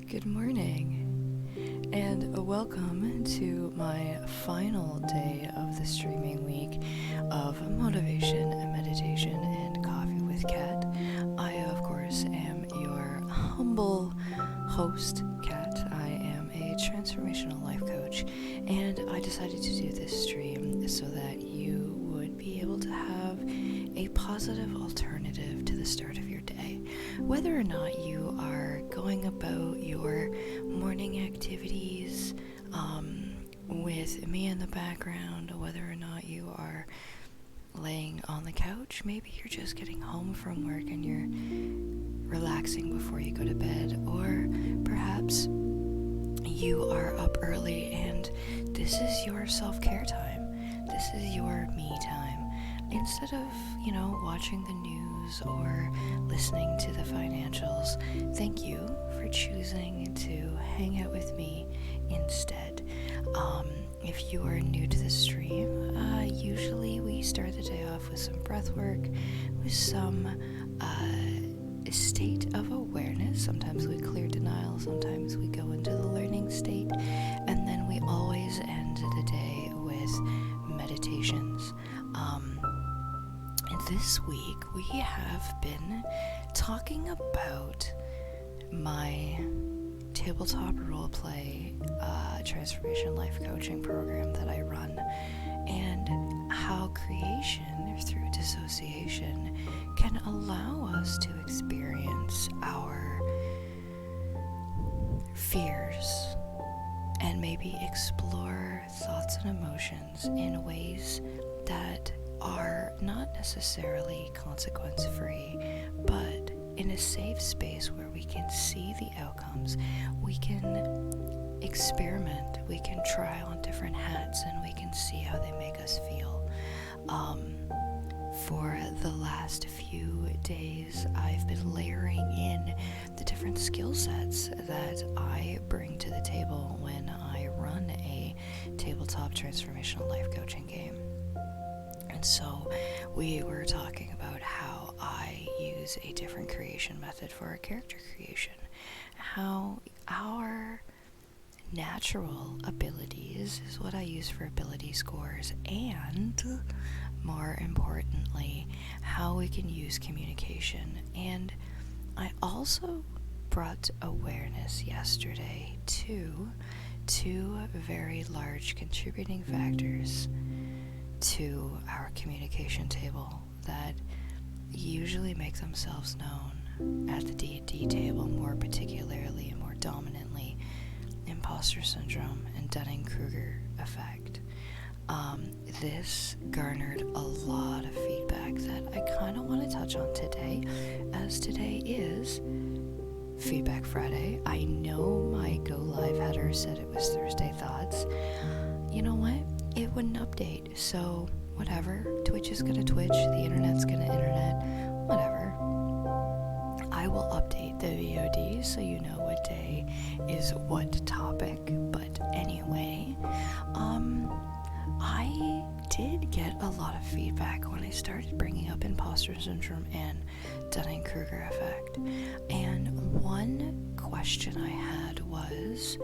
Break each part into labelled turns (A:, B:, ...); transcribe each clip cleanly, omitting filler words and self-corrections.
A: Good morning, and welcome to my final day of the streaming week of motivation and meditation and coffee with Kat. I, of course, am your humble host, Kat. I am a transformational life coach, and I decided to do this stream so that you would be able to have a positive alternative to the start of your day. Whether or not you are going about your morning activities with me in the background, whether or not you are laying on the couch, maybe you're just getting home from work and you're relaxing before you go to bed, or perhaps you are up early and this is your self-care time. This is your me time. Instead of, watching the news or listening to the financials, thank you for choosing to hang out with me instead. If you are new to the stream, usually we start the day off with some breath work, with some state of awareness. Sometimes we clear denial, sometimes we go into the learning state, and then we always end the day with meditations. this week we have been talking about my tabletop roleplay transformation life coaching program that I run, and how creation through dissociation can allow us to experience our fears and maybe explore thoughts and emotions in ways that are not necessarily consequence free, but in a safe space where we can see the outcomes, we can experiment, we can try on different hats, and we can see how they make us feel. For the last few days, I've been layering in the different skill sets that I bring to the table when I run a tabletop transformational life coaching game. And so we were talking about how I use a different creation method for a character creation, how our natural abilities is what I use for ability scores, and more importantly, how we can use communication. And I also brought awareness yesterday to two very large contributing factors to our communication table that usually make themselves known at the D&D table, more particularly and more dominantly, imposter syndrome and Dunning-Kruger effect. This garnered a lot of feedback that I kind of want to touch on today, as today is Feedback Friday. I know my Go Live header said it was Thursday Thoughts. You know what? It wouldn't update, so whatever. Twitch is gonna Twitch, the internet's gonna internet, whatever. I will update the VOD so you know what day is what topic, but anyway, I did get a lot of feedback when I started bringing up imposter syndrome and Dunning-Kruger effect, and one question I had was,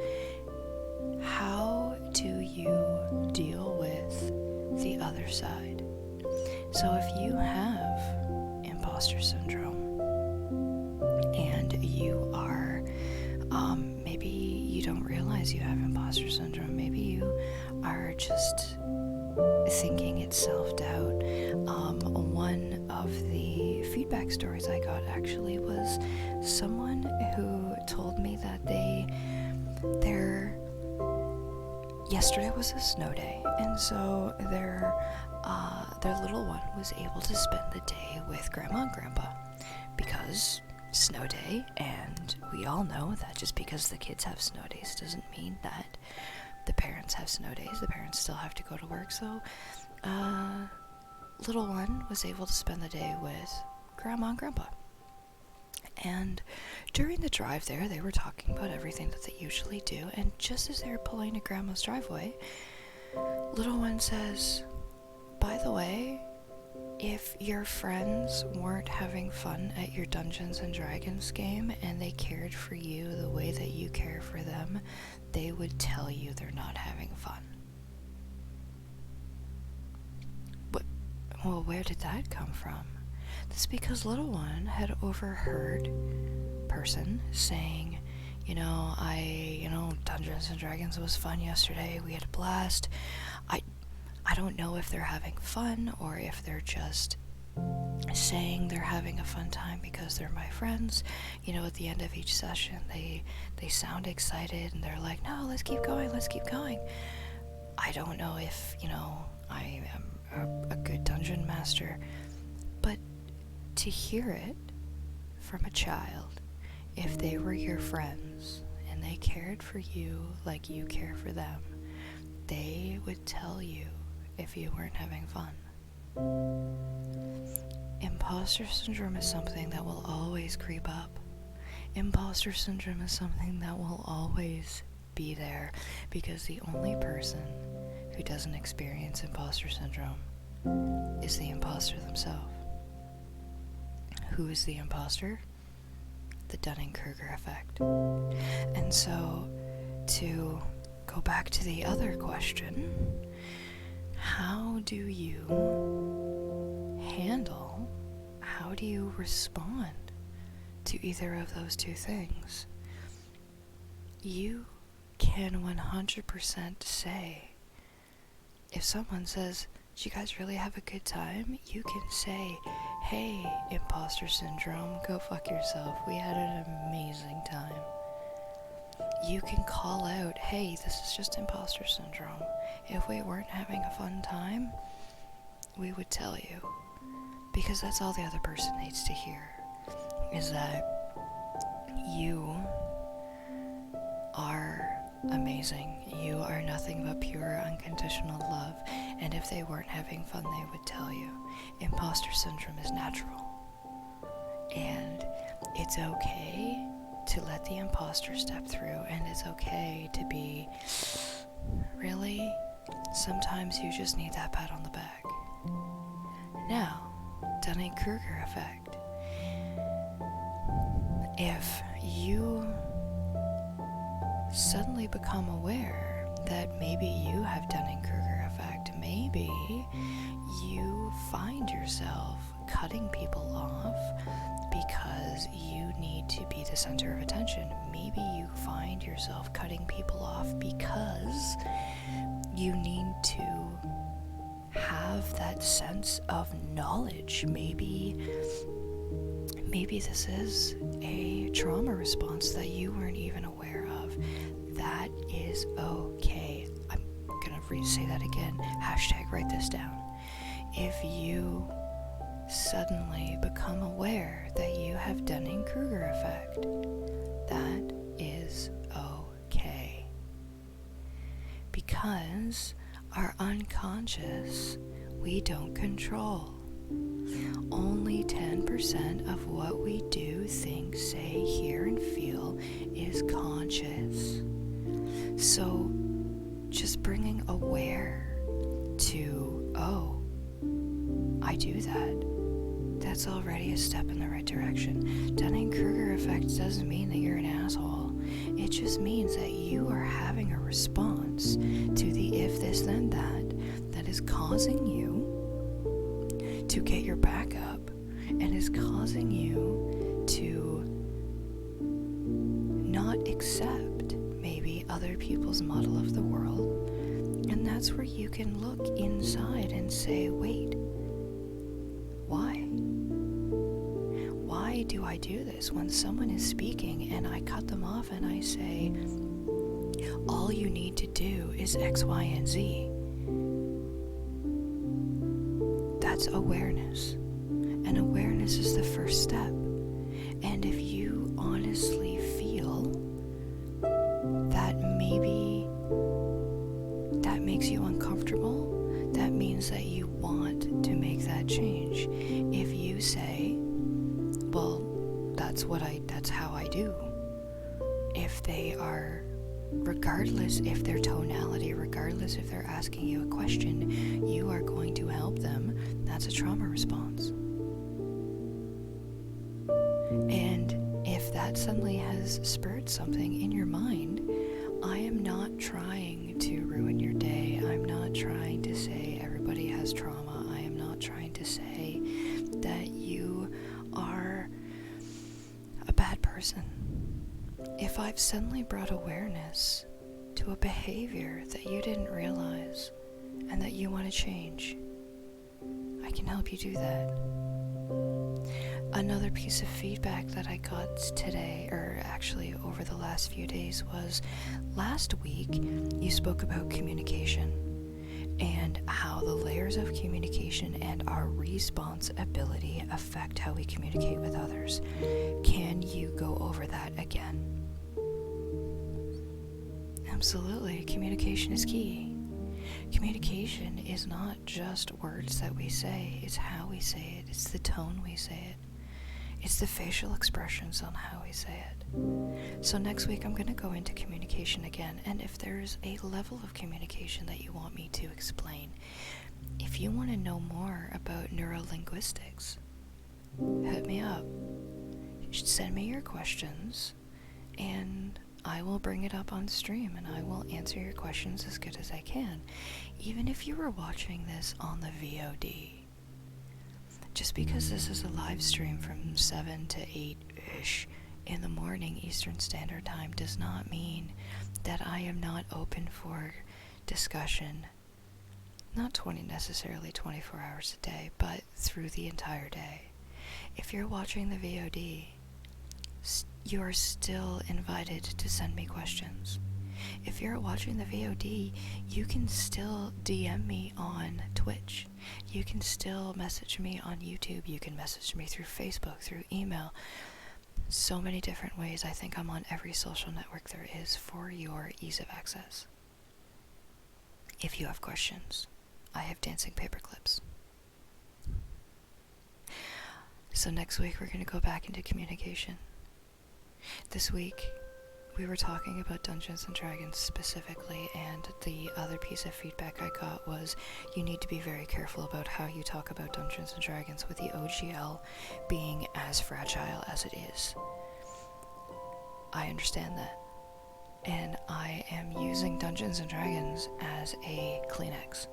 A: how do you deal with the other side? So if you have imposter syndrome and you are, maybe you don't realize you have imposter syndrome, maybe you are just thinking it's self-doubt. One of the feedback stories I got actually was someone who told me that yesterday was a snow day, and so their little one was able to spend the day with Grandma and Grandpa because snow day, and we all know that just because the kids have snow days doesn't mean that the parents have snow days. The parents still have to go to work, so little one was able to spend the day with Grandma and Grandpa. And during the drive there, they were talking about everything that they usually do, and just as they were pulling to Grandma's driveway, little one says, by the way, if your friends weren't having fun at your Dungeons and Dragons game and they cared for you the way that you care for them, they would tell you they're not having fun. Well, where did that come from? That's because little one had overheard person saying, Dungeons and Dragons was fun yesterday. We had a blast. I don't know if they're having fun or if they're just saying they're having a fun time because they're my friends. At the end of each session, they sound excited and they're like, no, let's keep going. I don't know if, I am a good dungeon master, but to hear it from a child, if they were your friends and they cared for you like you care for them, they would tell you if you weren't having fun. Imposter syndrome is something that will always creep up. Imposter syndrome is something that will always be there, because the only person who doesn't experience imposter syndrome is the imposter themselves. Who is the imposter? The Dunning-Kruger effect. And so, to go back to the other question, how do you handle how do you respond to either of those two things? You can 100% say, if someone says, "Did you guys really have a good time?" You can say, "Hey, imposter syndrome, go fuck yourself. We had an amazing time." You can call out, "Hey, this is just imposter syndrome. If we weren't having a fun time, we would tell you." Because that's all the other person needs to hear, is that you are amazing. You are nothing but pure, unconditional love. And if they weren't having fun, they would tell you. Imposter syndrome is natural. And it's okay to let the imposter step through, and it's okay to be, really, sometimes you just need that pat on the back. Now, Dunning-Kruger effect. If you suddenly become aware that maybe you have Dunning-Kruger effect, maybe you find yourself cutting people off because you need to be the center of attention. Maybe you find yourself cutting people off because you need to have that sense of knowledge. Maybe this is a trauma response that you weren't even aware of. That is okay. I'm gonna say that again. # write this down. If you suddenly become aware that you have Dunning-Kruger effect, that is okay. Because our unconscious, we don't control. Only 10% of what we do, think, say, hear, and feel is conscious. So just bringing aware to, oh, I do that, that's already a step in the right direction. Dunning-Kruger effect doesn't mean that you're an asshole. It just means that you are having a response to the if this then that is causing you to get your back up and is causing you to not accept maybe other people's model of the world. And that's where you can look inside and say, wait, why? Why do I do this? When someone is speaking and I cut them off and I say, all you need to do is X, Y, and Z. That's awareness. And awareness is the first step. And if you honestly feel that maybe that makes you uncomfortable, that means that you want to make that change. If you say, well, that's how I do. If they are, regardless if their tonality, regardless if they're asking you a question, you are going to help them, that's a trauma response. And if that suddenly has spurred something in your mind, I am not trying to ruin your day. I'm not trying to say everybody has trauma. I am not trying to say that you are a bad person. If I've suddenly brought awareness to a behavior that you didn't realize and that you want to change, I can help you do that. Another piece of feedback that I got today, or actually over the last few days, was last week you spoke about communication and how the layers of communication and our response ability affect how we communicate with others. Can you go over that again? Absolutely. Communication is key. Communication is not just words that we say, it's how we say it, it's the tone we say it, it's the facial expressions on how we say it. So next week I'm going to go into communication again, and if there's a level of communication that you want me to explain, if you want to know more about neurolinguistics, hit me up. You should send me your questions, and I will bring it up on stream and I will answer your questions as good as I can. Even if you were watching this on the VOD, just because this is a live stream from 7 to 8-ish in the morning Eastern Standard Time does not mean that I am not open for discussion, not necessarily 24 hours a day, but through the entire day. If you're watching the VOD, you are still invited to send me questions. If you're watching the VOD, you can still DM me on Twitch. You can still message me on YouTube. You can message me through Facebook, through email. So many different ways. I think I'm on every social network there is for your ease of access. If you have questions, I have dancing paperclips. So next week we're going to go back into communication. This week we were talking about Dungeons & Dragons specifically, and the other piece of feedback I got was you need to be very careful about how you talk about Dungeons & Dragons with the OGL being as fragile as it is. I understand that. And I am using Dungeons & Dragons as a Kleenex.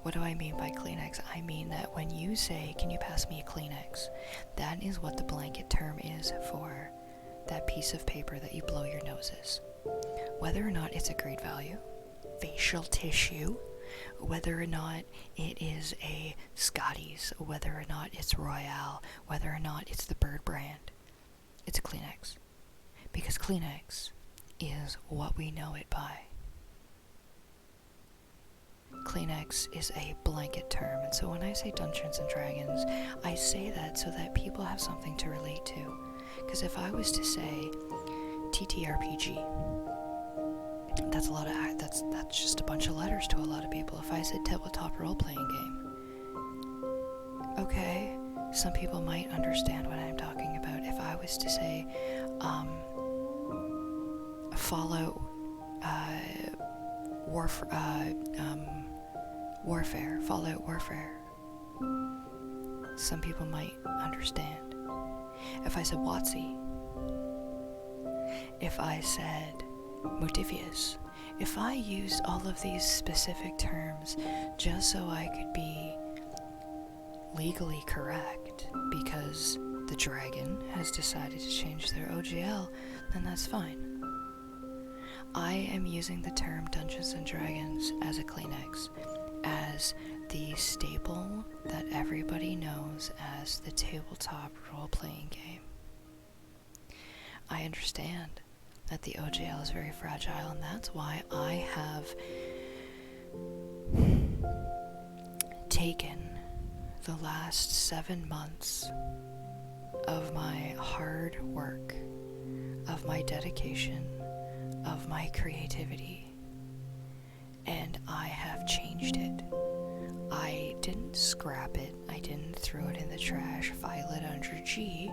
A: What do I mean by Kleenex? I mean that when you say, can you pass me a Kleenex? That is what the blanket term is for that piece of paper that you blow your noses. Whether or not it's a great value, facial tissue, whether or not it is a Scotties, whether or not it's Royale, whether or not it's the Bird brand, it's a Kleenex. Because Kleenex is what we know it by. Kleenex is a blanket term, and so when I say Dungeons & Dragons, I say that so that people have something to relate to. Because if I was to say TTRPG, that's just a bunch of letters to a lot of people. If I said tabletop role-playing game, okay, some people might understand what I'm talking about. If I was to say Fallout Warfare, some people might understand. If I said WotC, if I said Modifius, if I used all of these specific terms just so I could be legally correct because the dragon has decided to change their OGL, then that's fine. I am using the term Dungeons & Dragons as a Kleenex, as the staple that everybody knows as the tabletop role-playing game. I understand that the OGL is very fragile, and that's why I have taken the last 7 months of my hard work, of my dedication, of my creativity, and I have changed it. I didn't scrap it, I didn't throw it in the trash, file it under G.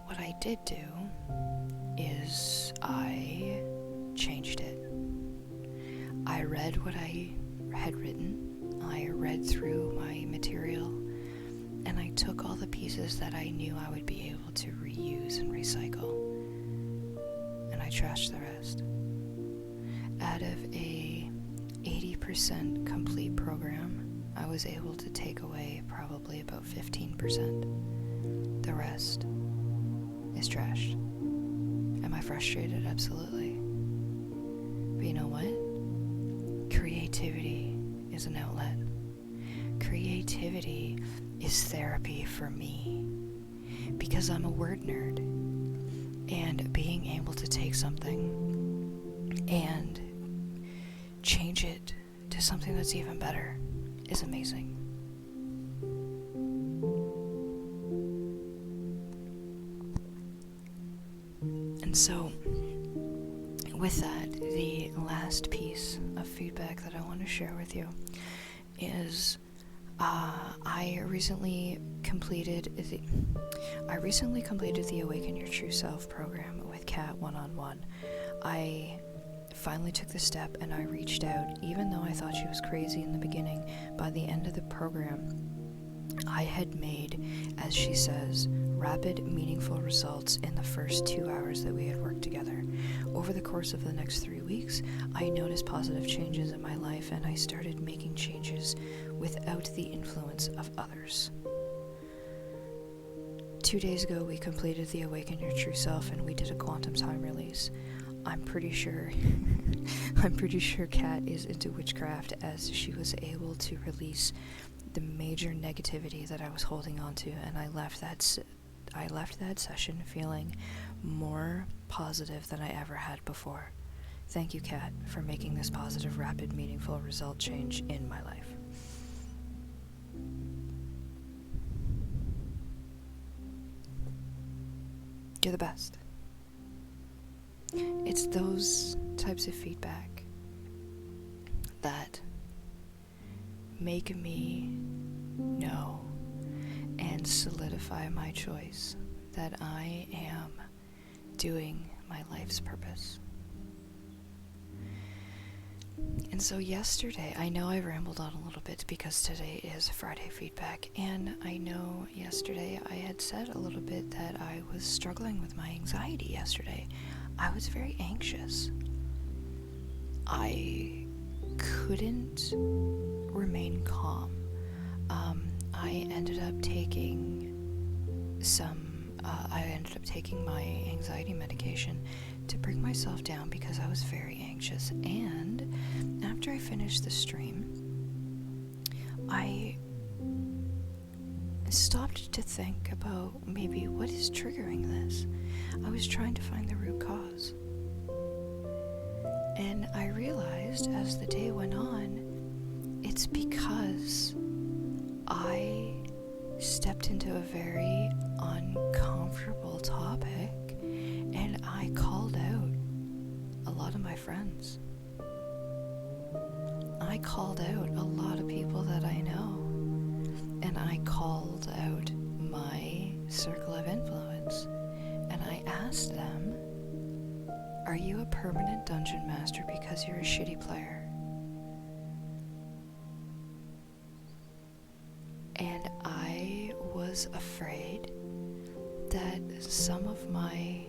A: What I did do is I changed it. I read what I had written, I read through my material, and I took all the pieces that I knew I would be able to reuse and recycle, and I trashed the rest. Out of a 80% complete program, I was able to take away probably about 15%. The rest is trashed. Am I frustrated? Absolutely. But you know what? Creativity is an outlet. Creativity is therapy for me, because I'm a word nerd, and being able to take something and change it to something that's even better is amazing. And so, with that, the last piece of feedback that I want to share with you is I recently completed the Awaken Your True Self program with Kat one-on-one. I finally took the step and I reached out, even though I thought she was crazy in the beginning. By the end of the program, I had made, as she says, rapid, meaningful results in the first 2 hours that we had worked together. Over the course of the next 3 weeks, I noticed positive changes in my life, and I started making changes without the influence of others. 2 days ago, we completed the Awaken Your True Self, and we did a quantum time release. I'm pretty sure Kat is into witchcraft, as she was able to release the major negativity that I was holding on to, and I left that session feeling more positive than I ever had before. Thank you, Kat, for making this positive, rapid, meaningful result change in my life. You're the best. It's those types of feedback that make me know and solidify my choice that I am doing my life's purpose. And so yesterday, I know I rambled on a little bit because today is Friday feedback, and I know yesterday I had said a little bit that I was struggling with my anxiety yesterday. I was very anxious. I couldn't remain calm. I ended up taking my anxiety medication to bring myself down because I was very anxious. And after I finished the stream, I stopped to think about maybe what is triggering this. I was trying to find the root cause. And I realized as the day went on, it's because I stepped into a very uncomfortable topic, and I called out a lot of my friends. I called out a lot of people that I know, and I called out my circle of influence, and I asked them, are you a permanent dungeon master because you're a shitty player? And I was afraid that some of my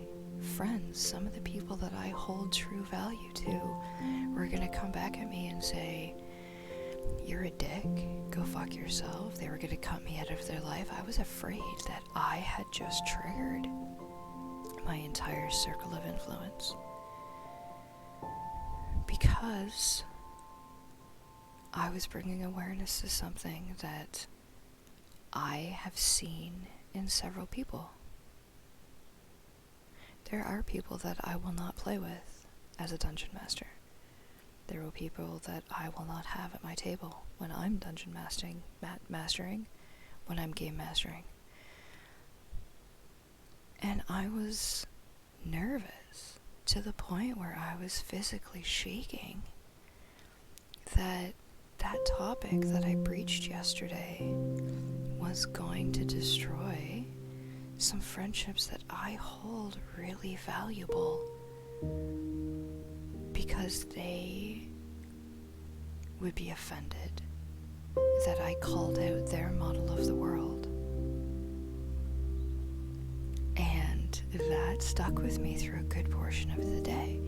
A: friends, some of the people that I hold true value to, were gonna come back at me and say, you're a dick, go fuck yourself. They were gonna cut me out of their life. I was afraid that I had just triggered my entire circle of influence. Because I was bringing awareness to something that I have seen in several people. There are people that I will not play with as a dungeon master. There are people that I will not have at my table when I'm dungeon mastering, when I'm game mastering. And I was nervous to the point where I was physically shaking that topic that I breached yesterday was going to destroy some friendships that I hold really valuable, because they would be offended that I called out their model of the world. And that stuck with me through a good portion of the day.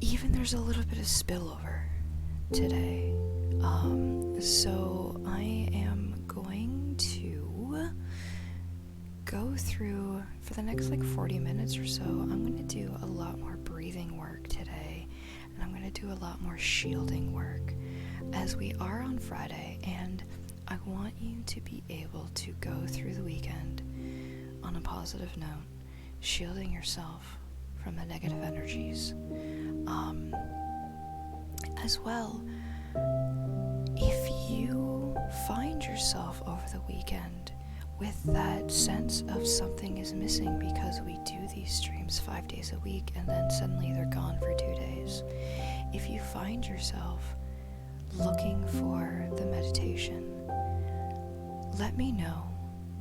A: Even there's a little bit of spillover today. So I am going to go through, for the next 40 minutes or so, I'm going to do a lot more breathing work today, and I'm going to do a lot more shielding work, as we are on Friday, and I want you to be able to go through the weekend on a positive note, shielding yourself from the negative energies. As well, if you find yourself over the weekend with that sense of something is missing, because we do these streams 5 days a week and then suddenly they're gone for 2 days. If you find yourself looking for the meditation, let me know,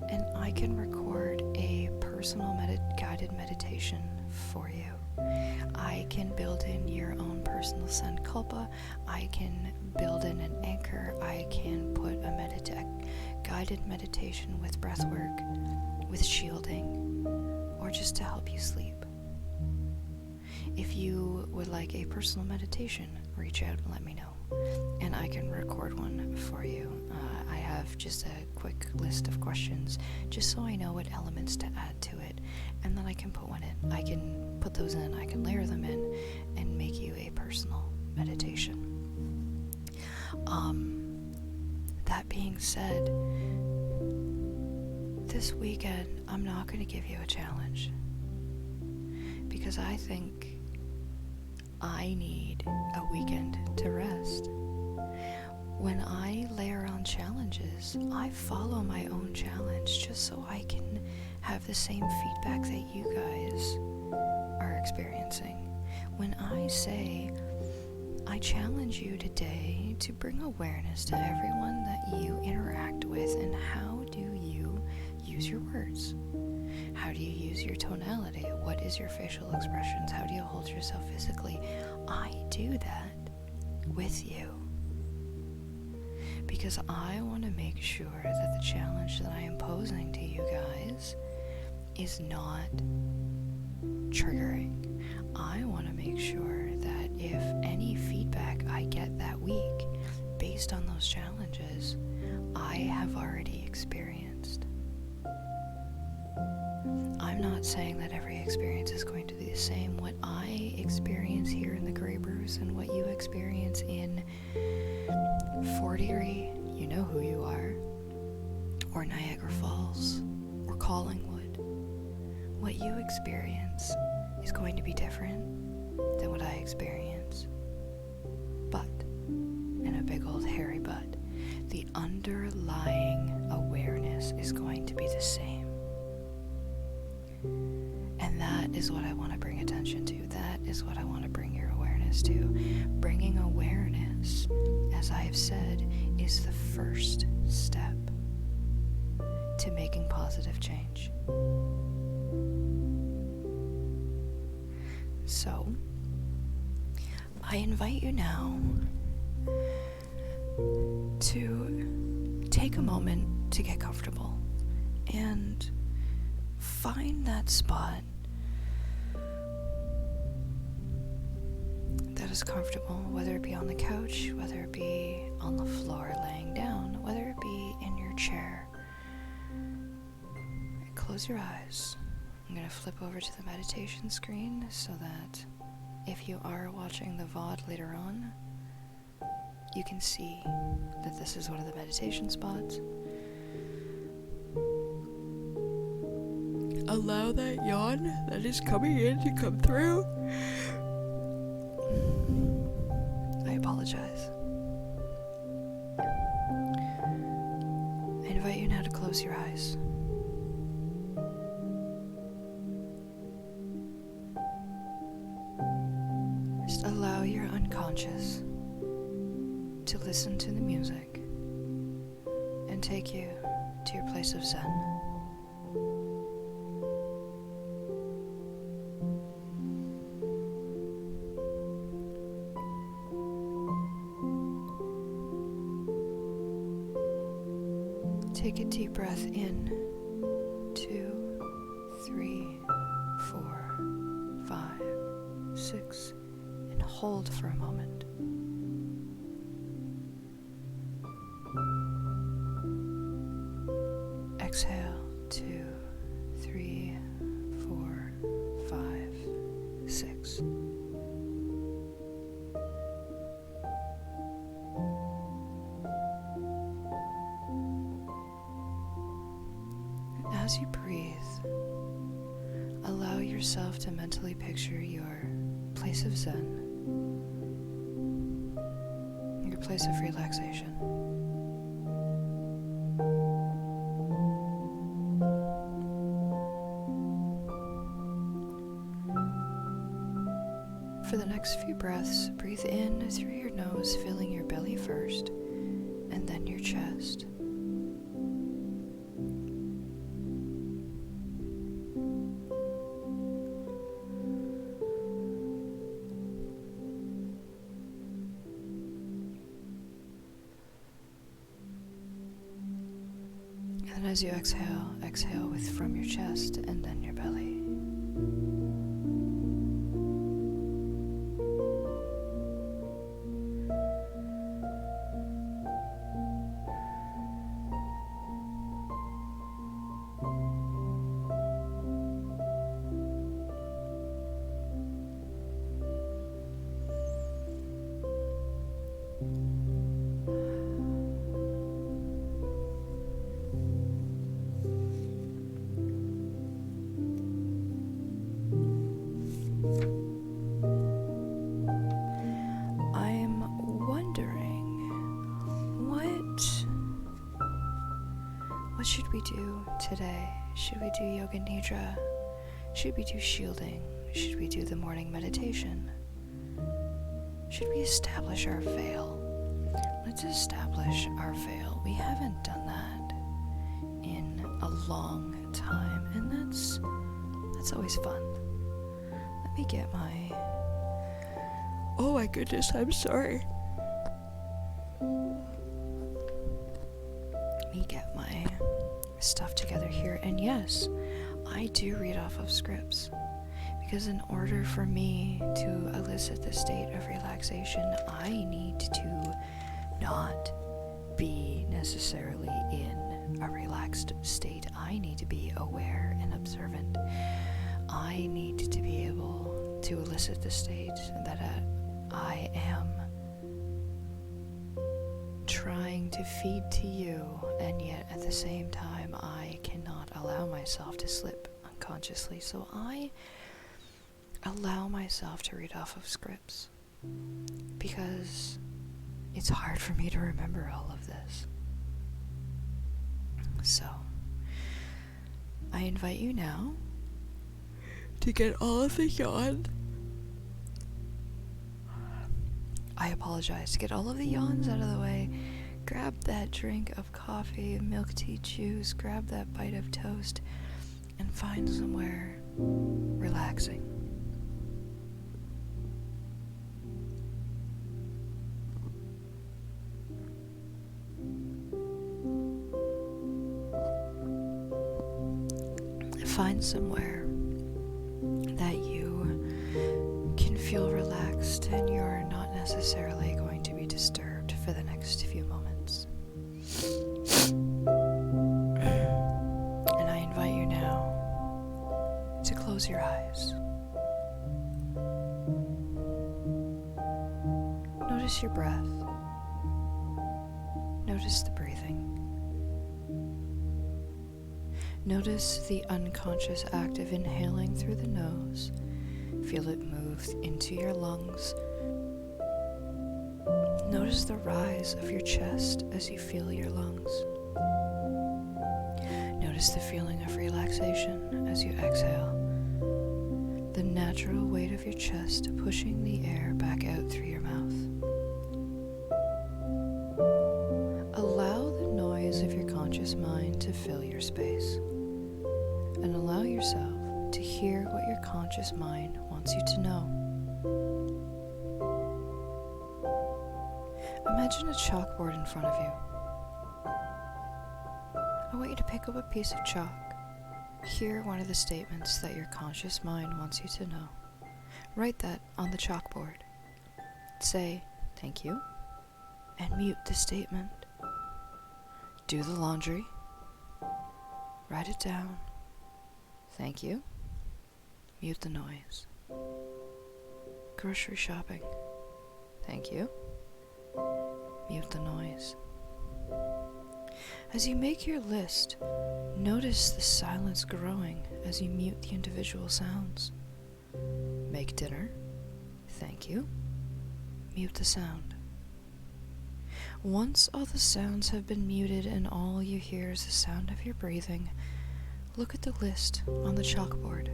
A: and I can record a personal guided meditation for you. I can build in your own personal sankalpa. I can build in an anchor. I can put a guided meditation with breath work, with shielding, or just to help you sleep. If you would like a personal meditation, reach out and let me know, and I can record one for you. I have just a quick list of questions, just so I know what elements to add to it, and then I can put one in. I can put those in, I can layer them in, and make you a personal meditation. That being said, this weekend I'm not going to give you a challenge, because I think I need a weekend to rest. When I layer on challenges, I follow my own challenge just so I can have the same feedback that you guys are experiencing. When I say, I challenge you today to bring awareness to everyone that you interact with, and how do you use your words? How do you use your tonality? What is your facial expressions? How do you hold yourself physically? I do that with you because I want to make sure that the challenge that I am posing to you guys is not triggering. I want to make sure that if any feedback I get that week based on those challenges, I have already experienced. I'm not saying that every experience is going to be the same. What I experience here in the Grey Bruce and what you experience in Fort Erie, you know who you are, or Niagara Falls, or Collingwood, what you experience is going to be different than what I experience. But, and a big old hairy but, the underlying awareness is going to be the same. And that is what I want to bring attention to. That is what I want to bring your awareness to. Bringing awareness, as I have said, is the first step to making positive change. So, I invite you now to take a moment to get comfortable and find that spot that is comfortable, whether it be on the couch, whether it be on the floor laying down, whether it be in your chair. Close your eyes. I'm going to flip over to the meditation screen so that if you are watching the VOD later on, you can see that this is one of the meditation spots. Allow that yawn that is coming in to come through. I apologize. I invite you now to close your eyes. Just allow your unconscious to listen to the music and take you to your place of Zen. Take a deep breath in, 2, 3, 4, 5, 6, and hold for a moment. Exhale, 2, 3, 4, 5, 6. As you breathe, allow yourself to mentally picture your place of Zen, your place of relaxation. For the next few breaths, breathe in through your nose, filling your belly first, and then your chest. And as you exhale, exhale from your chest and then your belly. What should we do today? Should we do Yoga Nidra? Should we do shielding? Should we do the morning meditation? Should we establish our veil? Let's establish our veil. We haven't done that in a long time, and that's always fun. Let me get my... Oh my goodness, I'm sorry. Let me get my stuff together here. And yes, I do read off of scripts, because in order for me to elicit the state of relaxation, I need to not be necessarily in a relaxed state. I need to be aware and observant. I need to be able to elicit the state that I am trying to feed to you, and yet at the same time I cannot allow myself to slip unconsciously. So I allow myself to read off of scripts because it's hard for me to remember all of this. So I invite you now to get all of the yawn. I apologize. To get all of the yawns out of the way, grab that drink of coffee, milk tea, juice, grab that bite of toast, and find somewhere relaxing. Find somewhere that you can feel relaxed and you're not necessarily going to be disturbed for the next few moments. And I invite you now to close your eyes. Notice your breath. Notice the breathing. Notice the unconscious act of inhaling through the nose. Feel it move into your lungs. Notice the rise of your chest as you feel your lungs. Notice the feeling of relaxation as you exhale. The natural weight of your chest pushing the air back out through your mouth. Allow the noise of your conscious mind to fill your space. And allow yourself to hear what your conscious mind wants you to know. Imagine a chalkboard in front of you. I want you to pick up a piece of chalk. Hear one of the statements that your conscious mind wants you to know. Write that on the chalkboard. Say, "Thank you," and mute the statement. Do the laundry. Write it down. Thank you. Mute the noise. Grocery shopping. Thank you. Mute the noise. As you make your list, notice the silence growing as you mute the individual sounds. Make dinner. Thank you. Mute the sound. Once all the sounds have been muted and all you hear is the sound of your breathing, look at the list on the chalkboard.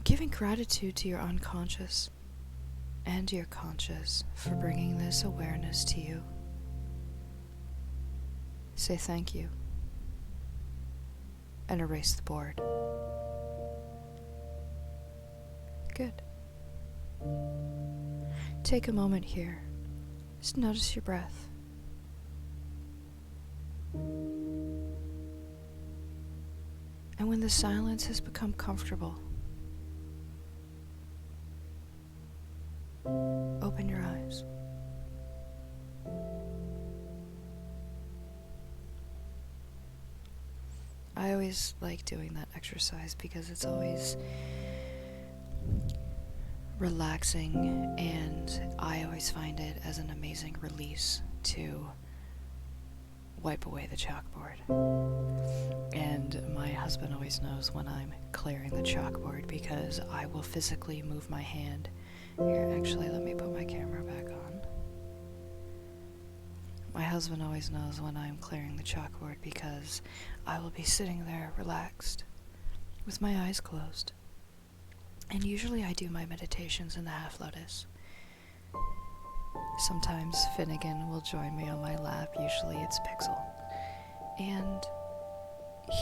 A: Giving gratitude to your unconscious and your conscious for bringing this awareness to you. Say thank you and erase the board. Good. Take a moment here Just notice your breath. And when the silence has become comfortable, open your eyes. I always like doing that exercise because it's always relaxing, and I always find it as an amazing release to wipe away the chalkboard. And my husband always knows when I'm clearing the chalkboard because I will physically move my hand. Here, actually, let me put my camera back on. My husband always knows when I'm clearing the chalkboard because I will be sitting there relaxed with my eyes closed. And usually I do my meditations in the half lotus. Sometimes Finnegan will join me on my lap, usually it's Pixel. And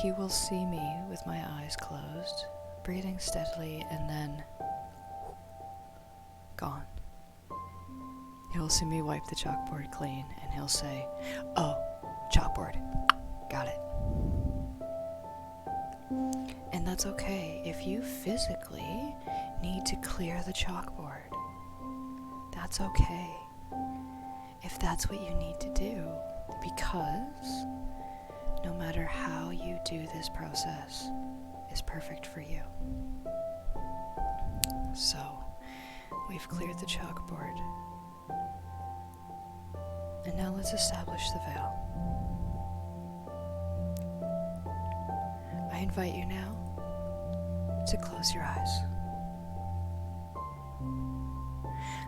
A: he will see me with my eyes closed, breathing steadily, and then gone. He'll see me wipe the chalkboard clean, and he'll say, "Oh, chalkboard, got it." And that's okay if you physically need to clear the chalkboard. That's okay if that's what you need to do, because no matter how you do this process is perfect for you. So, we've cleared the chalkboard. And now let's establish the veil. I invite you now to close your eyes.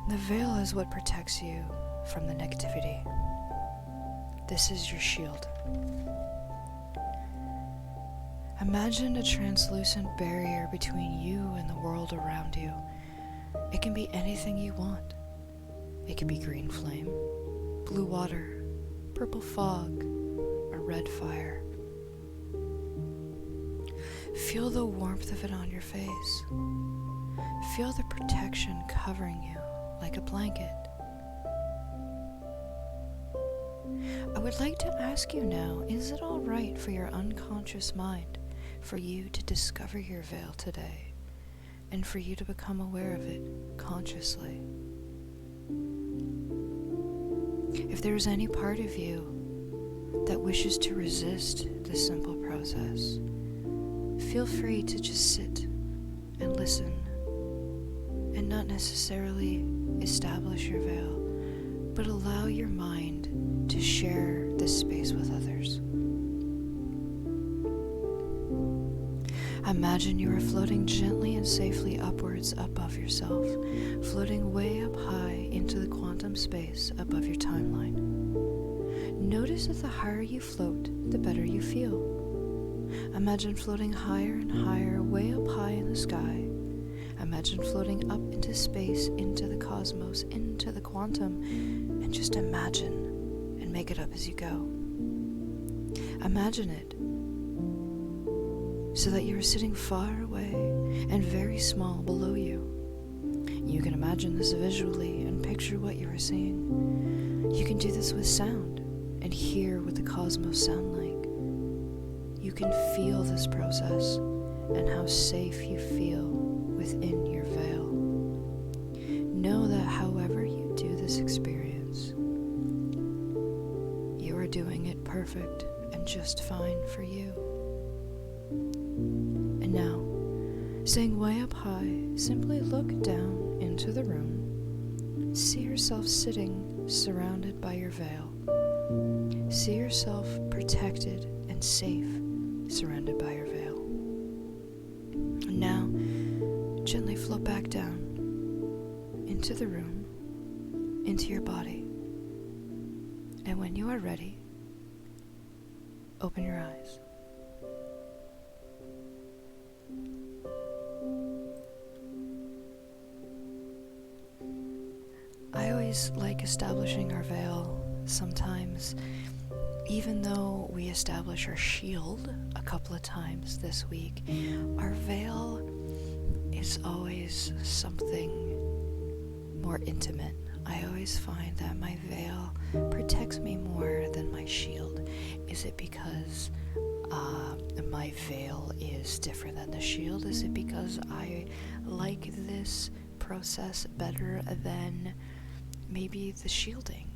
A: The veil is what protects you from the negativity. This is your shield. Imagine a translucent barrier between you and the world around you. It can be anything you want. It can be green flame, blue water, purple fog, or red fire. Feel the warmth of it on your face. Feel the protection covering you like a blanket. I would like to ask you now, is it all right for your unconscious mind for you to discover your veil today and for you to become aware of it consciously? If there is any part of you that wishes to resist this simple process, feel free to just sit and listen and not necessarily establish your veil, but allow your mind to share this space with others. Imagine you are floating gently and safely upwards above yourself, floating way up high into the quantum space above your timeline. Notice that the higher you float, the better you feel. Imagine floating higher and higher, way up high in the sky. Imagine floating up into space, into the cosmos, into the quantum, and just imagine and make it up as you go. Imagine it so that you are sitting far away and very small below you. You can imagine this visually and picture what you are seeing. You can do this with sound and hear what the cosmos sound like. You can feel this process and how safe you feel within your veil. Know that however you do this experience, you are doing it perfect and just fine for you. And now, staying way up high, simply look down into the room. See yourself sitting surrounded by your veil. See yourself protected and safe, surrounded by your veil. And now, gently float back down into the room, into your body. And when you are ready, open your eyes. I always like establishing our veil. Sometimes, even though we establish our shield a couple of times this week, our veil is always something more intimate. I always find that my veil protects me more than my shield. Is it because my veil is different than the shield? Is it because I like this process better than maybe the shielding?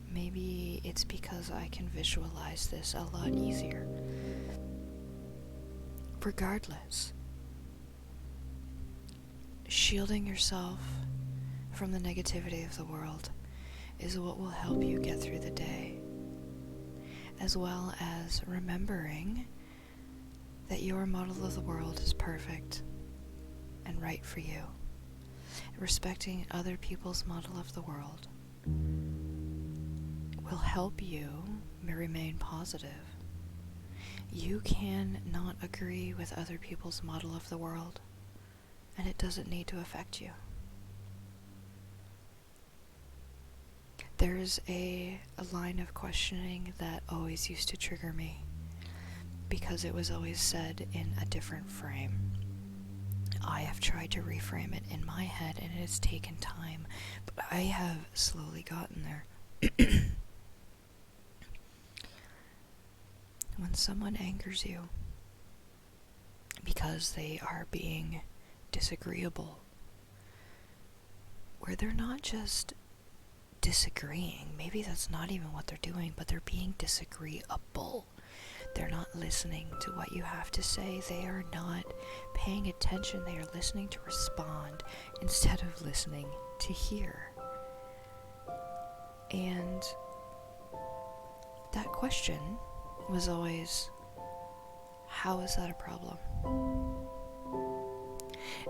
A: Maybe it's because I can visualize this a lot easier. Regardless, shielding yourself from the negativity of the world is what will help you get through the day, as well as remembering that your model of the world is perfect and right for you. Respecting other people's model of the world will help you remain positive. You can not agree with other people's model of the world, and it doesn't need to affect you. There's a line of questioning that always used to trigger me because it was always said in a different frame. I have tried to reframe it in my head and it has taken time, but I have slowly gotten there. When someone angers you because they are being disagreeable, where they're not just disagreeing, maybe that's not even what they're doing, but they're being disagreeable. They're not listening to what you have to say. They are not paying attention. They are listening to respond instead of listening to hear. And that question was always, how is that a problem?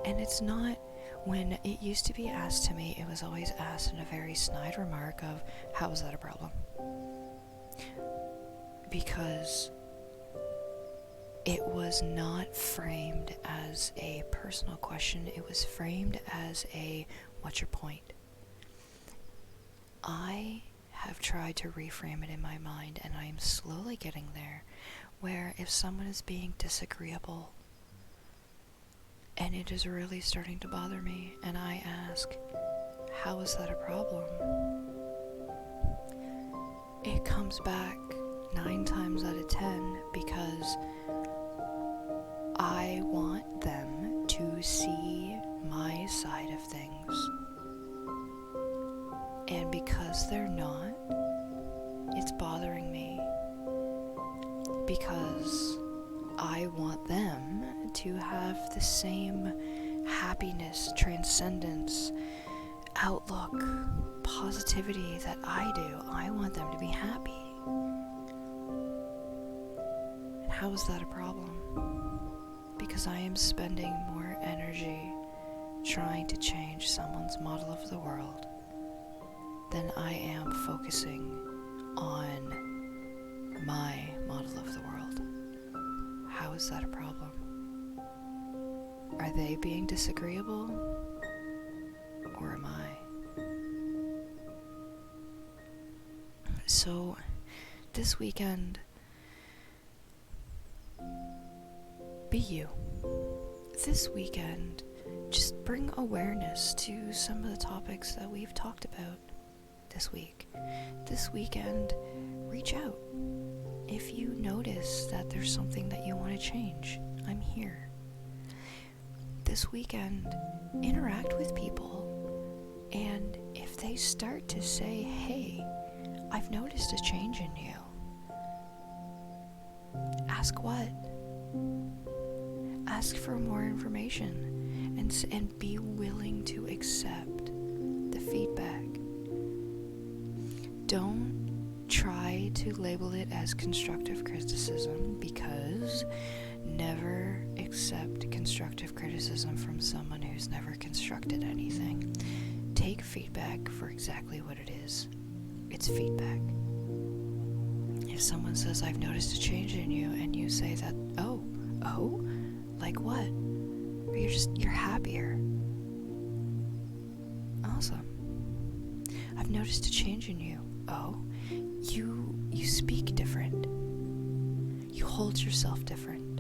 A: And it's not, when it used to be asked to me, it was always asked in a very snide remark of, how is that a problem? Because it was not framed as a personal question. It was framed as a, what's your point? I have tried to reframe it in my mind, and I am slowly getting there, where if someone is being disagreeable, and it is really starting to bother me, and I ask, how is that a problem? It comes back 9 times out of 10 because I want them to see my side of things. And because they're not, it's bothering me. Because I want them to have the same happiness, transcendence, outlook, positivity that I do. I want them to be happy. And how is that a problem? Because I am spending more energy trying to change someone's model of the world than I am focusing on my model of the world. How is that a problem? Are they being disagreeable? Or am I? So, this weekend, be you. This weekend, just bring awareness to some of the topics that we've talked about this week. This weekend, reach out. If you notice that there's something that you want to change, I'm here. This weekend, interact with people, and if they start to say, hey, I've noticed a change in you, ask what? Ask for more information and be willing to accept the feedback. Don't try to label it as constructive criticism, because never accept constructive criticism from someone who's never constructed anything. Take feedback for exactly what it is. It's feedback. If someone says, I've noticed a change in you, and you say that, oh, like what? Or you're happier. Awesome. I've noticed a change in you. Oh, you speak different. You hold yourself different.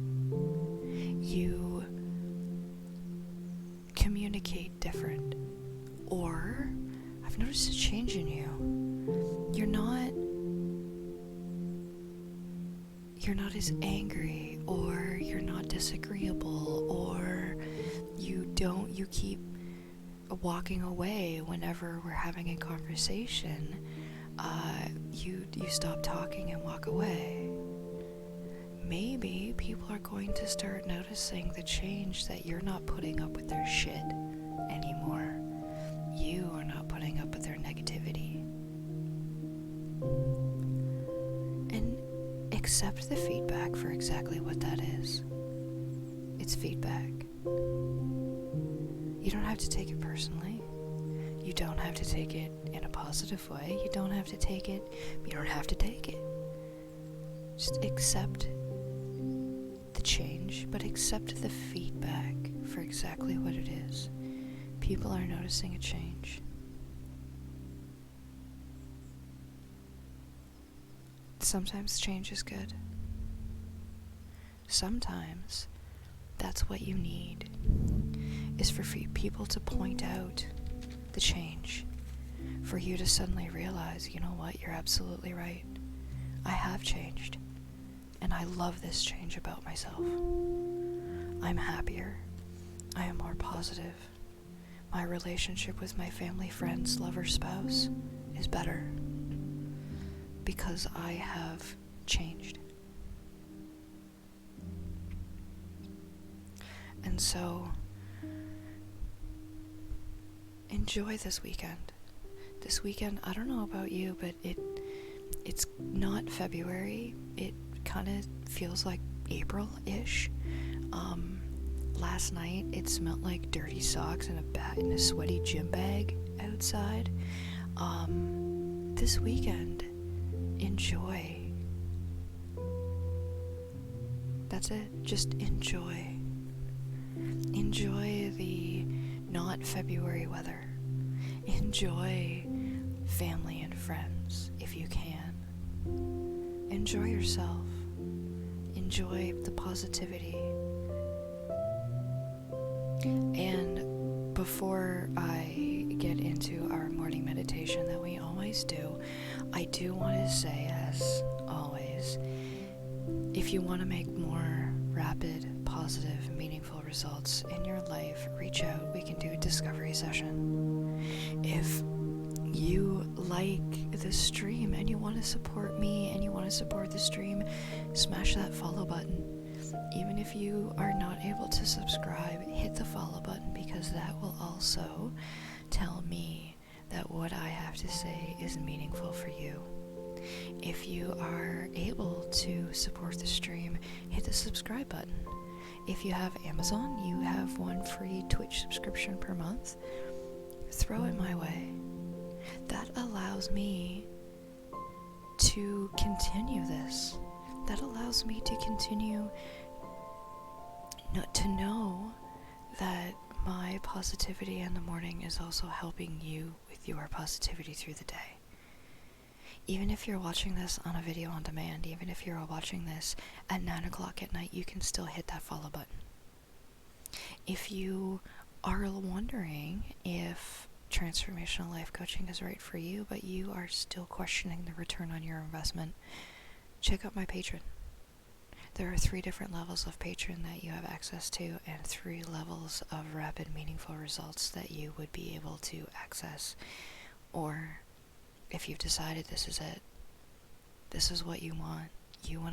A: You communicate different. Or I've noticed a change in you. You're not as angry, or you're not disagreeable, or you keep walking away whenever we're having a conversation. You stop talking and walk away. Maybe people are going to start noticing the change, that you're not putting up with their shit anymore. You are not putting up with their negativity. And accept the feedback for exactly what that is. It's feedback. You don't have to take it personally. You don't have to take it in a positive way. You don't have to take it. Just accept the change, but accept the feedback for exactly what it is. People are noticing a change. Sometimes change is good. Sometimes that's what you need, is for people to point out the change, for you to suddenly realize, you know what, you're absolutely right. I have changed, and I love this change about myself. I'm happier. I am more positive. My relationship with my family, friends, lover, spouse is better because I have changed. And so, enjoy this weekend. This weekend, I don't know about you, but it's not February. It kind of feels like April-ish. Last night, it smelled like dirty socks and a sweaty gym bag outside. This weekend, enjoy. That's it. Just enjoy. Enjoy the not February weather. Enjoy family and friends if you can. Enjoy yourself. Enjoy the positivity. And before I get into our morning meditation that we always do, I do want to say, as always, if you want to make more rapid, positive, meaningful results in your life, reach out. We can do a discovery session. If you like the stream and you want to support me and you want to support the stream, smash that follow button. Even if you are not able to subscribe, hit the follow button, because that will also tell me that what I have to say is meaningful for you. If you are able to support the stream, hit the subscribe button. If you have Amazon, you have one free Twitch subscription per month. Throw it my way. That allows me to continue this. That allows me to continue to know that my positivity in the morning is also helping you with your positivity through the day. Even if you're watching this on a video on demand, even if you're watching this at 9 o'clock at night, you can still hit that follow button. If you are wondering if transformational life coaching is right for you, but you are still questioning the return on your investment, check out my Patreon. There are 3 different levels of Patreon that you have access to, and 3 levels of rapid, meaningful results that you would be able to access. Or if you've decided this is it, this is what you want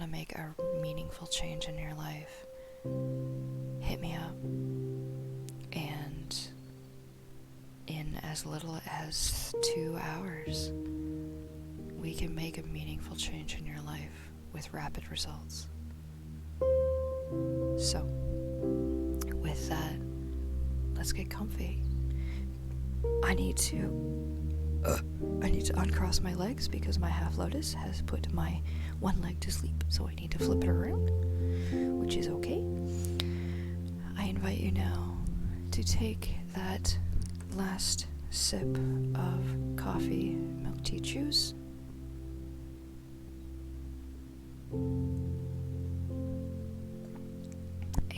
A: to make a meaningful change in your life, hit me up. And in as little as 2 hours, we can make a meaningful change in your life with rapid results. So, with that, let's get comfy. I need to uncross my legs because my half lotus has put my one leg to sleep, so I need to flip it around, which is okay. I invite you now to take that last sip of coffee, milk tea juice,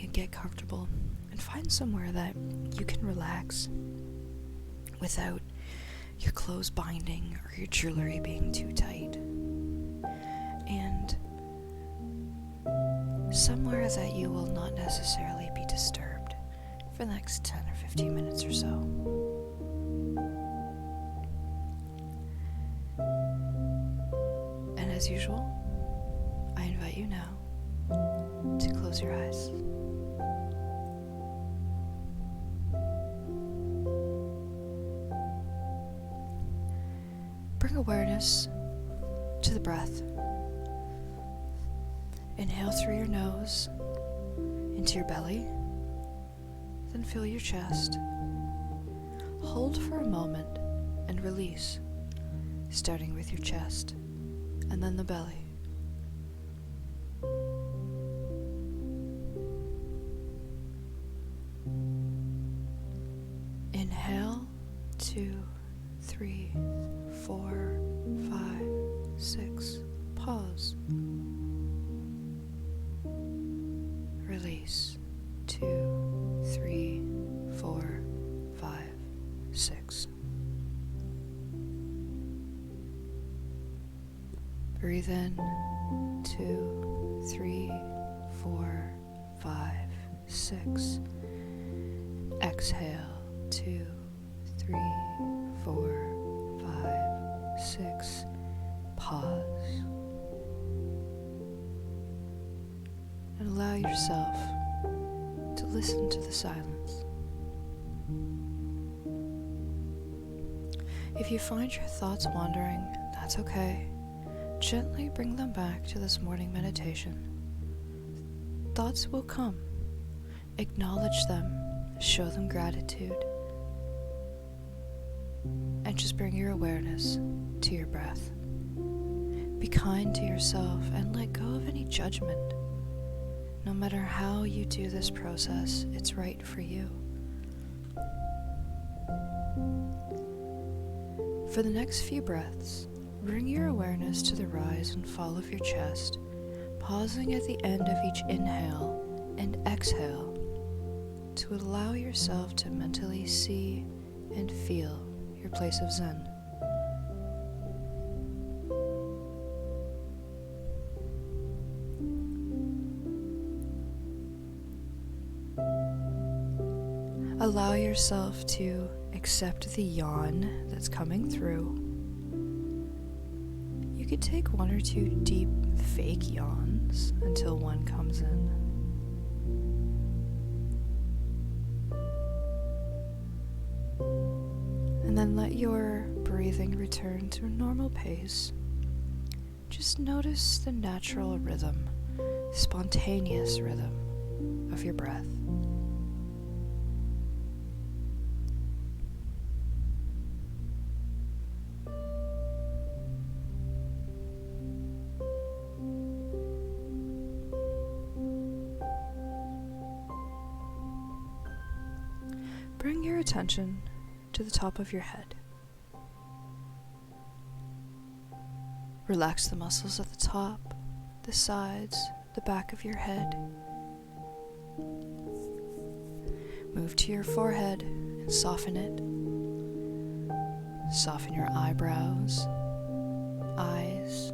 A: and get comfortable and find somewhere that you can relax without your clothes binding or your jewelry being too tight. And somewhere that you will not necessarily be disturbed for the next 10 or 15 minutes or so. And as usual, I invite you now to close your eyes. Bring awareness to the breath. Inhale through your nose into your belly, then fill your chest. Hold for a moment and release, starting with your chest and then the belly. Inhale, 2, 3, 4, 5, 6. Pause. Release. 2, 3, 4, 5, 6. Breathe in. 2, 3, 4, 5, 6. Exhale. 2, 3, 4, 5, 6. Pause. And allow yourself to listen to the silence. If you find your thoughts wandering, that's okay. Gently bring them back to this morning meditation. Thoughts will come. Acknowledge them, show them gratitude, and just bring your awareness to your breath. Be kind to yourself and let go of any judgment. No matter how you do this process, it's right for you. For the next few breaths, bring your awareness to the rise and fall of your chest, pausing at the end of each inhale and exhale to allow yourself to mentally see and feel your place of Zen. Allow yourself to accept the yawn that's coming through. You could take 1 or 2 deep fake yawns until one comes in. And then let your breathing return to a normal pace. Just notice the natural rhythm, spontaneous rhythm of your breath. Bring your attention to the top of your head. Relax the muscles at the top, the sides, the back of your head. Move to your forehead and soften it. Soften your eyebrows, eyes,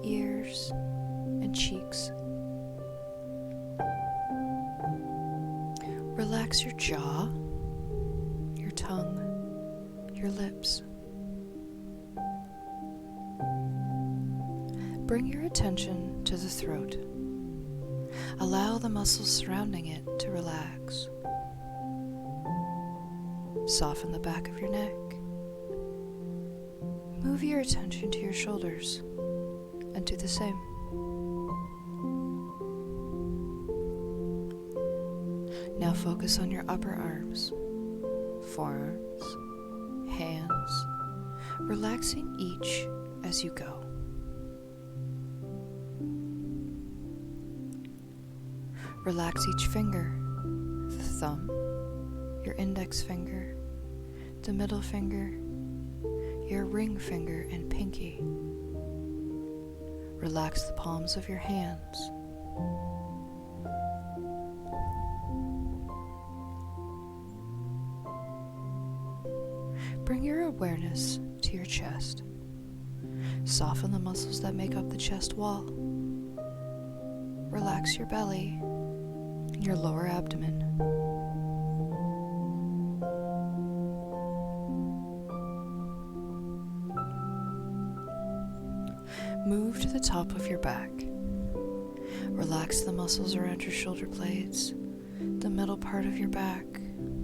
A: ears, and cheeks. Relax your jaw, your tongue, your lips. Bring your attention to the throat. Allow the muscles surrounding it to relax. Soften the back of your neck. Move your attention to your shoulders and do the same. Now focus on your upper arms, forearms, hands, relaxing each as you go. Relax each finger, the thumb, your index finger, the middle finger, your ring finger and pinky. Relax the palms of your hands. Bring your your awareness to your chest. Soften the muscles that make up the chest wall. Relax your belly and your lower abdomen. Move to the top of your back. Relax the muscles around your shoulder blades, the middle part of your back,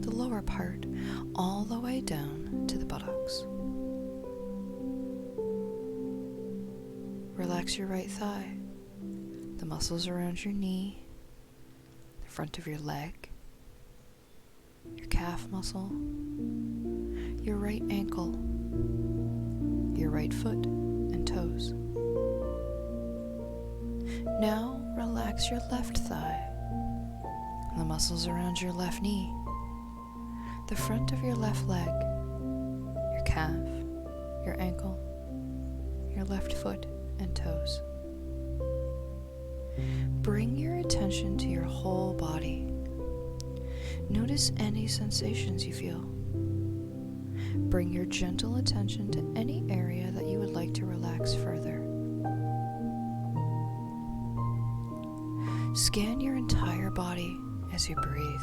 A: the lower part, all the way down to the buttocks. Relax your right thigh, the muscles around your knee, the front of your leg, your calf muscle, your right ankle, your right foot and toes. Now relax your left thigh, the muscles around your left knee, the front of your left leg, your calf, your ankle, your left foot and toes. Bring your attention to your whole body. Notice any sensations you feel. Bring your gentle attention to any area that you would like to relax further. Scan your entire body as you breathe.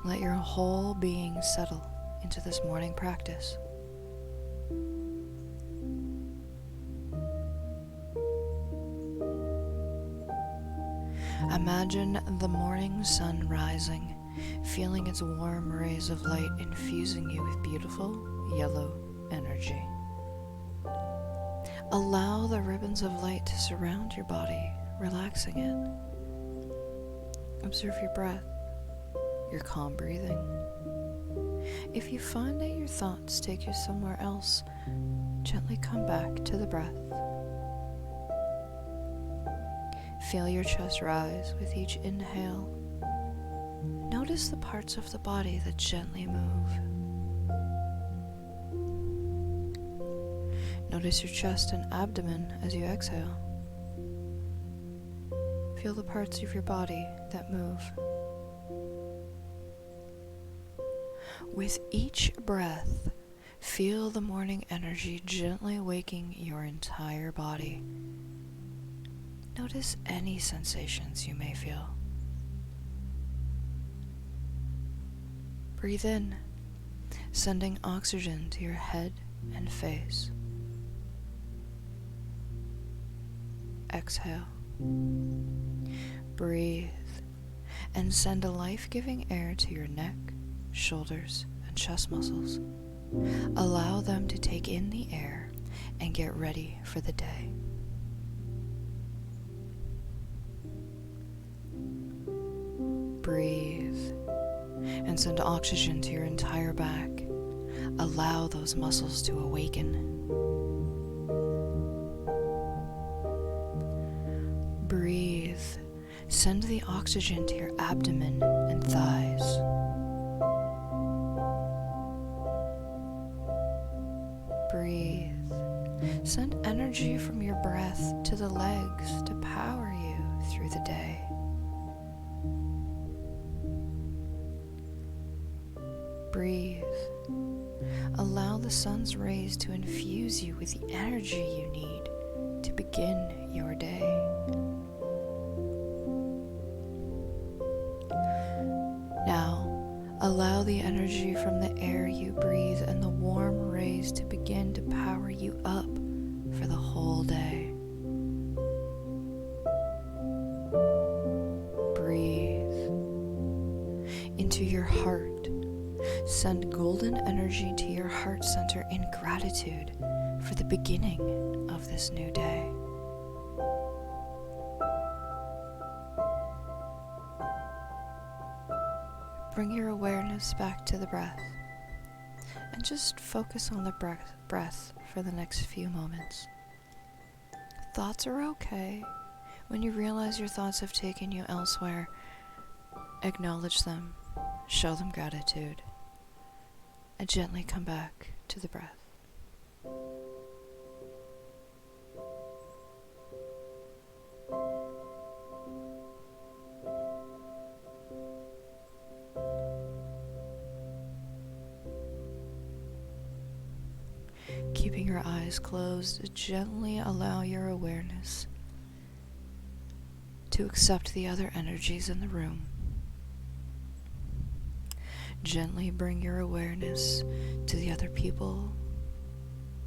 A: Let your whole being settle into this morning practice. Imagine the morning sun rising, feeling its warm rays of light infusing you with beautiful yellow energy. Allow the ribbons of light to surround your body, relaxing it. Observe your breath, your calm breathing. If you find that your thoughts take you somewhere else, gently come back to the breath. Feel your chest rise with each inhale. Notice the parts of the body that gently move. Notice your chest and abdomen as you exhale. Feel the parts of your body that move. With each breath, feel the morning energy gently waking your entire body. Notice any sensations you may feel. Breathe in, sending oxygen to your head and face. Exhale. Breathe and send a life-giving air to your neck, shoulders, and chest muscles. Allow them to take in the air and get ready for the day. Breathe and send oxygen to your entire back. Allow those muscles to awaken. Breathe. Send the oxygen to your abdomen and thighs. Breathe. Send energy from your breath to the legs to power you through the day. Breathe. Allow the sun's rays to infuse you with the energy you need to begin your day. Now, allow the energy from the air you breathe and the warm rays to begin to power you up for the whole day. Breathe into your heart. Send golden energy to your heart center in gratitude for the beginning of this new day. Bring your awareness back to the breath and just focus on the breath for the next few moments. Thoughts are okay. When you realize your thoughts have taken you elsewhere, acknowledge them, show them gratitude, and gently come back to the breath. eyes closed, gently allow your awareness to accept the other energies in the room. Gently bring your awareness to the other people,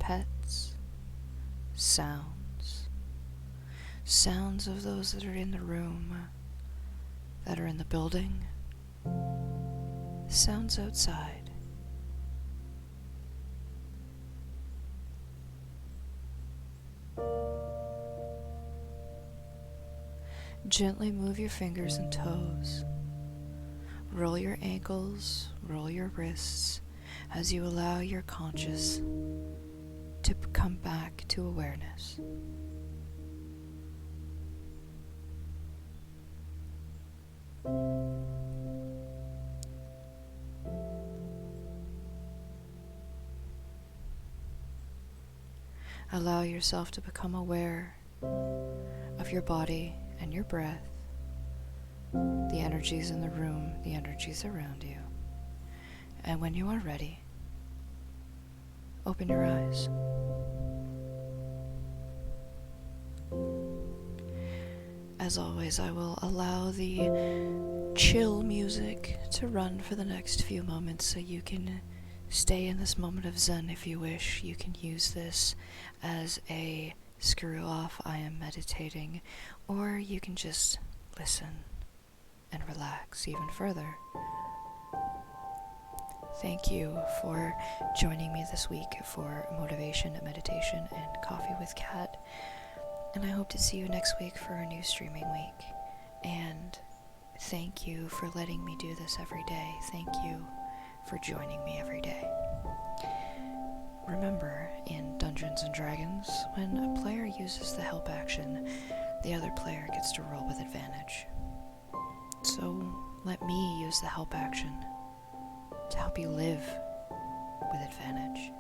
A: pets, sounds of those that are in the room, that are in the building, sounds outside. Gently move your fingers and toes. Roll your ankles, roll your wrists as you allow your conscious to come back to awareness. Allow yourself to become aware of your body and your breath, the energies in the room, the energies around you. And when you are ready, open your eyes. As always, I will allow the chill music to run for the next few moments so you can stay in this moment of Zen if you wish. You can use this as a screw off, I am meditating, or you can just listen and relax even further. Thank you for joining me this week for Motivation, Meditation, and Coffee with Kat. And I hope to see you next week for a new streaming week. And thank you for letting me do this every day. Thank you for joining me every day. Remember, in Dungeons & Dragons, when a player uses the help action, the other player gets to roll with advantage. So let me use the help action to help you live with advantage.